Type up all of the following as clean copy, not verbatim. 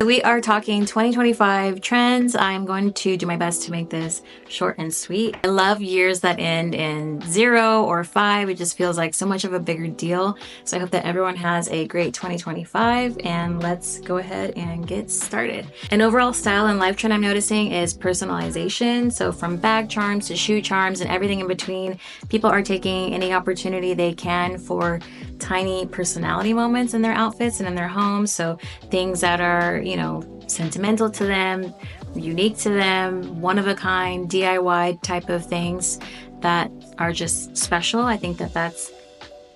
We are talking 2025 trends. I'm going to do my best to make this short and sweet. I love years that end in 0 or 5. It just feels like so much of a bigger deal. So I hope that everyone has a great 2025, and let's go ahead and get started. An overall style and life trend I'm noticing is personalization. So from bag charms to shoe charms and everything in between, people are taking any opportunity they can for tiny personality moments in their outfits and in their homes. So things that are, you know, sentimental to them, unique to them, one of a kind, DIY type of things that are just special. I think that that's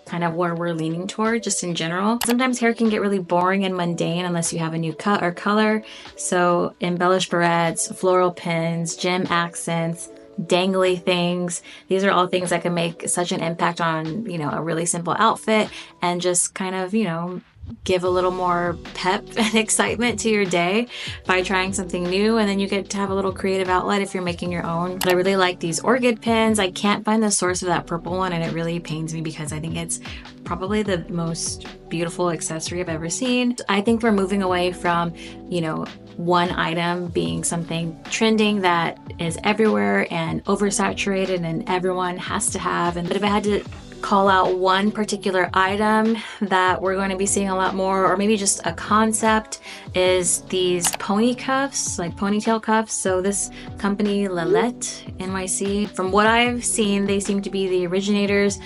kind of where we're leaning toward just in general. Sometimes hair can get really boring and mundane unless you have a new cut or color. So embellished barrettes, floral pins, gem accents, dangly things. These are all things that can make such an impact on, you know, a really simple outfit and just kind of, you know, give a little more pep and excitement to your day by trying something new, and then you get to have a little creative outlet if you're making your own. But I really like these orchid pins. I can't find the source of that purple one, and it really pains me because I think it's probably the most beautiful accessory I've ever seen. I think we're moving away from, you know, one item being something trending that is everywhere and oversaturated and everyone has to have. But if I had to call out one particular item that we're going to be seeing a lot more, or maybe just a concept, is these pony cuffs, like ponytail cuffs. So this company, Lilette NYC, from what I've seen, they seem to be the originators.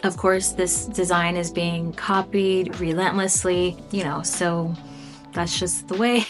Of course, this design is being copied relentlessly, you know, so that's just the way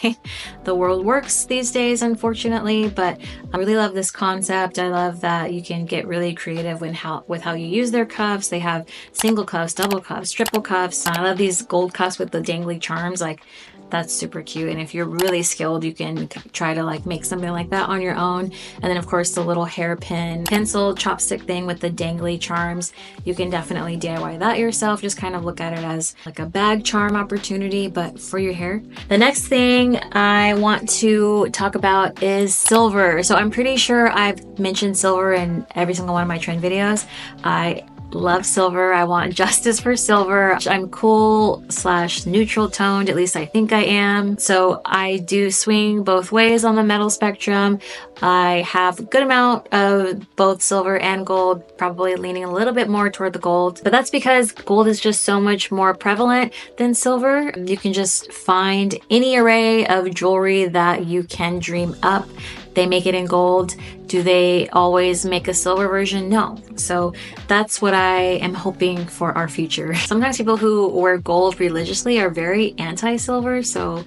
the world works these days, unfortunately. But I really love this concept. I love that you can get really creative with how you use their cuffs. They have single cuffs, double cuffs, triple cuffs. I love these gold cuffs with the dangly charms. Like, that's super cute. And if you're really skilled, you can try to like make something like that on your own. And then of course the little hairpin pencil chopstick thing with the dangly charms, you can definitely DIY that yourself. Just kind of look at it as like a bag charm opportunity, but for your hair. The next thing I want to talk about is silver. So I'm pretty sure I've mentioned silver in every single one of my trend videos. I love silver. I want justice for silver. I'm cool / neutral toned, at least I think I am. So I do swing both ways on the metal spectrum. I have a good amount of both silver and gold, probably leaning a little bit more toward the gold, but that's because gold is just so much more prevalent than silver. You can just find any array of jewelry that you can dream up. They make it in gold. Do they always make a silver version? No. So that's what I am hoping for our future. Sometimes people who wear gold religiously are very anti-silver, so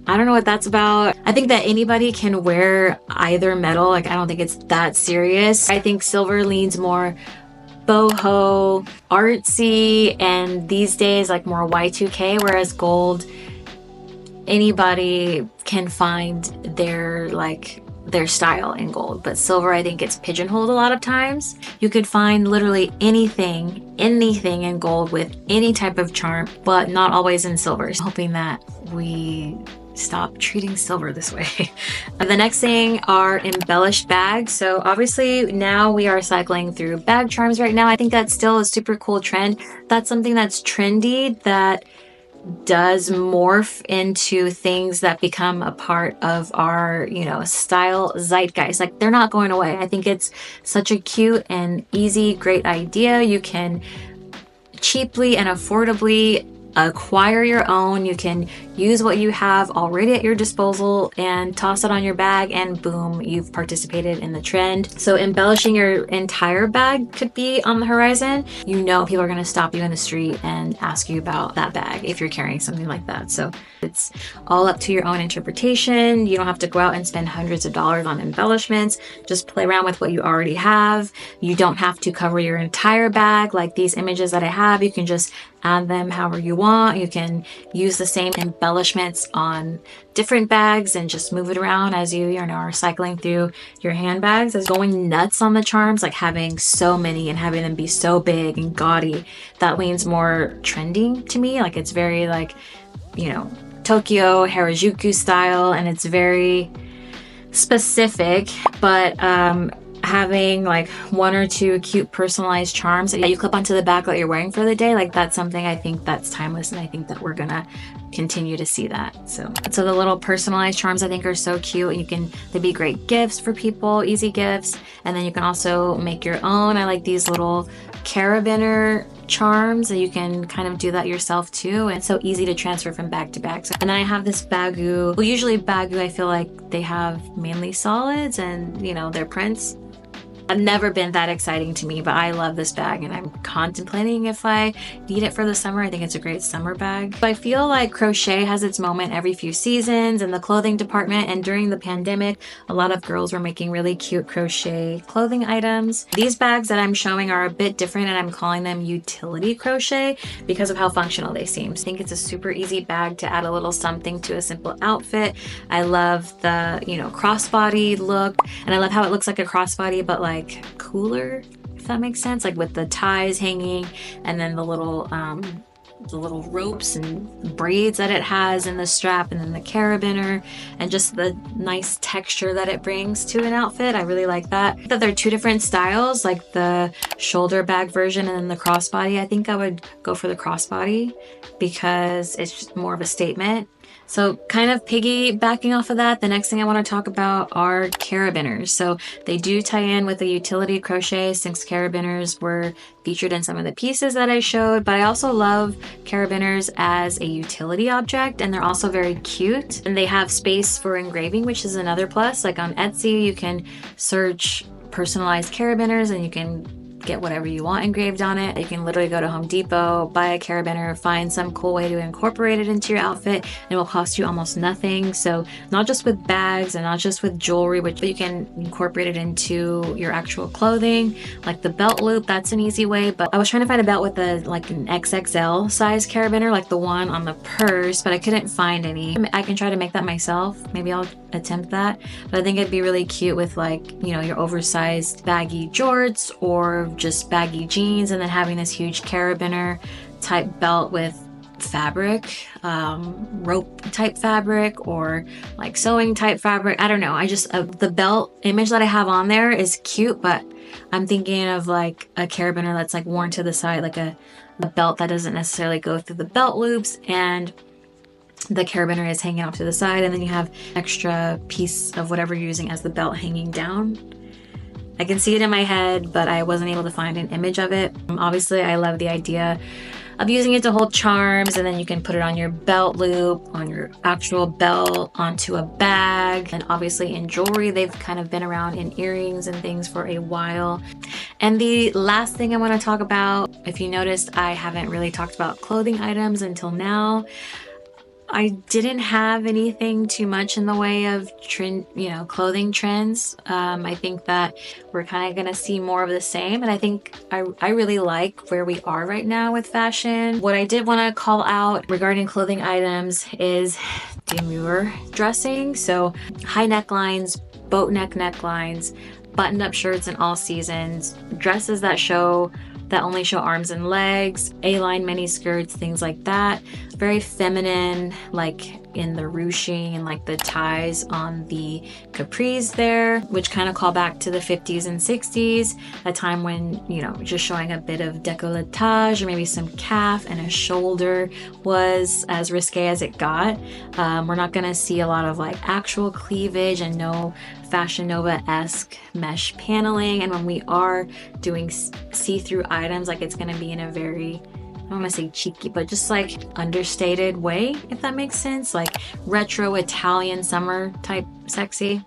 I don't know what that's about. I think that anybody can wear either metal. Like, I don't think it's that serious. I think silver leans more boho, artsy, and these days like more Y2K, whereas gold, anybody can find their style in gold. But silver, I think, gets pigeonholed a lot of times. You could find literally anything in gold with any type of charm, but not always in silver. So hoping that we stop treating silver this way. The next thing are embellished bags. So obviously now we are cycling through bag charms right now. I think that's still a super cool trend. That's something that's trendy, that does morph into things that become a part of our, you know, style zeitgeist. Like, they're not going away. I think it's such a cute and easy, great idea. You can cheaply and affordably acquire your own. You can use what you have already at your disposal and toss it on your bag, and boom, you've participated in the trend. So embellishing your entire bag could be on the horizon. You know, people are going to stop you in the street and ask you about that bag if you're carrying something like that. So it's all up to your own interpretation. You don't have to go out and spend hundreds of dollars on embellishments. Just play around with what you already have. You don't have to cover your entire bag. Like these images that I have, you can just add them however you want. You can use the same embellishments on different bags and just move it around as you know, are cycling through your handbags. As going nuts on the charms, like having so many and having them be so big and gaudy, that leans more trendy to me. Like, it's very like, you know, Tokyo Harajuku style, and it's very specific, but having like 1 or 2 cute personalized charms that you clip onto the back that you're wearing for the day, like that's something I think that's timeless, and I think that we're gonna continue to see that. So the little personalized charms I think are so cute, and they'd be great gifts for people, easy gifts. And then you can also make your own. I like these little carabiner charms, and you can kind of do that yourself too, and it's so easy to transfer from bag to bag. And then I have this bagu. Well, usually bagu, I feel like they have mainly solids and, you know, their prints. I've never been that exciting to me, but I love this bag, and I'm contemplating if I need it for the summer. I think it's a great summer bag. But I feel like crochet has its moment every few seasons in the clothing department, and during the pandemic, a lot of girls were making really cute crochet clothing items. These bags that I'm showing are a bit different, and I'm calling them utility crochet because of how functional they seem. I think it's a super easy bag to add a little something to a simple outfit. I love the, you know, crossbody look, and I love how it looks like a crossbody, but like cooler, if that makes sense, like with the ties hanging, and then the little ropes and braids that it has in the strap, and then the carabiner, and just the nice texture that it brings to an outfit. I really like that. That there are 2 different styles, like the shoulder bag version and then the crossbody. I think I would go for the crossbody because it's just more of a statement. So kind of piggybacking off of that, the next thing I want to talk about are carabiners. So they do tie in with the utility crochet, since carabiners were featured in some of the pieces that I showed, but I also love carabiners as a utility object, and they're also very cute, and they have space for engraving, which is another plus. Like on Etsy, you can search personalized carabiners and you can get whatever you want engraved on it. You can literally go to Home Depot, buy a carabiner, find some cool way to incorporate it into your outfit, and it will cost you almost nothing. So not just with bags and not just with jewelry, but you can incorporate it into your actual clothing. Like the belt loop, that's an easy way, but I was trying to find a belt with like an XXL size carabiner, like the one on the purse, but I couldn't find any. I can try to make that myself. Maybe I'll attempt that, but I think it'd be really cute with, like, you know, your oversized baggy jorts or just baggy jeans, and then having this huge carabiner type belt with fabric, rope type fabric, or like sewing type fabric. I don't know. I just the belt image that I have on there is cute, but I'm thinking of like a carabiner that's like worn to the side, like a belt that doesn't necessarily go through the belt loops, and the carabiner is hanging off to the side, and then you have extra piece of whatever you're using as the belt hanging down. I can see it in my head, but I wasn't able to find an image of it. Obviously, I love the idea of using it to hold charms, and then you can put it on your belt loop, on your actual belt, onto a bag, and obviously in jewelry. They've kind of been around in earrings and things for a while. And the last thing I want to talk about, if you noticed, I haven't really talked about clothing items until now. I didn't have anything too much in the way of clothing trends. I think that we're kind of going to see more of the same, and I think I really like where we are right now with fashion. What I did want to call out regarding clothing items is demure dressing. So high necklines, boat neck necklines, buttoned up shirts in all seasons, dresses that only show arms and legs, A-line mini skirts, things like that. Very feminine, like in the ruching and like the ties on the capris there, which kind of call back to the 50s and 60s, a time when, you know, just showing a bit of décolletage or maybe some calf and a shoulder was as risque as it got. We're not gonna see a lot of like actual cleavage and no Fashion Nova-esque mesh paneling, and when we are doing see-through items, like it's going to be in a very, I don't want to say cheeky, but just like understated way, if that makes sense, like retro Italian summer type sexy.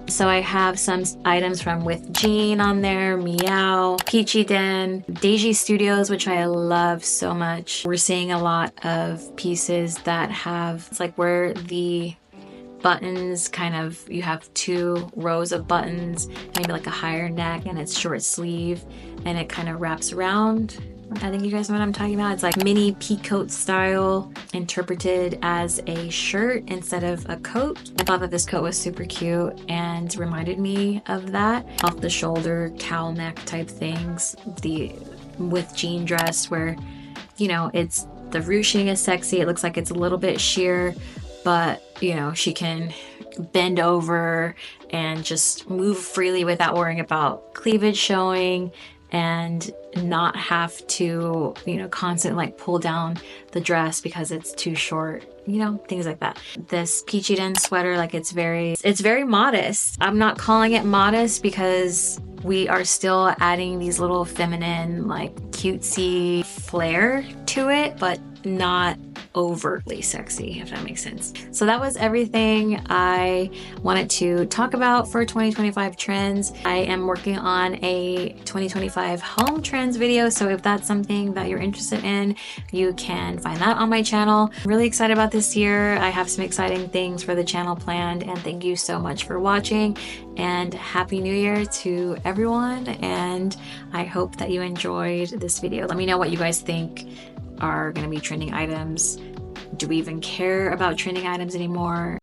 So I have some items from With Jean on there, Meow, Peachy Den, Deji Studios, which I love so much. We're seeing a lot of pieces that have, it's like where the buttons kind of, you have 2 rows of buttons, maybe like a higher neck, and it's short sleeve, and it kind of wraps around. I think you guys know what I'm talking about. It's like mini peacoat style interpreted as a shirt instead of a coat. I thought that this coat was super cute and reminded me of that. Off the shoulder cowl neck type things. The With Jean dress where, you know, it's the ruching is sexy. It looks like it's a little bit sheer, but you know, she can bend over and just move freely without worrying about cleavage showing, and not have to, you know, constantly like pull down the dress because it's too short, you know, things like that. This peachy den sweater, like it's very modest. I'm not calling it modest because we are still adding these little feminine, like cutesy flair to it, but not overtly sexy, if that makes sense. So that was everything I wanted to talk about for 2025 trends. I am working on a 2025 home trends video, so if that's something that you're interested in, you can find that on my channel. I'm really excited about this year. I have some exciting things for the channel planned, and thank you so much for watching, and Happy New Year to everyone, and I hope that you enjoyed this video. Let me know what you guys think are going to be trending items. Do we even care about trending items anymore?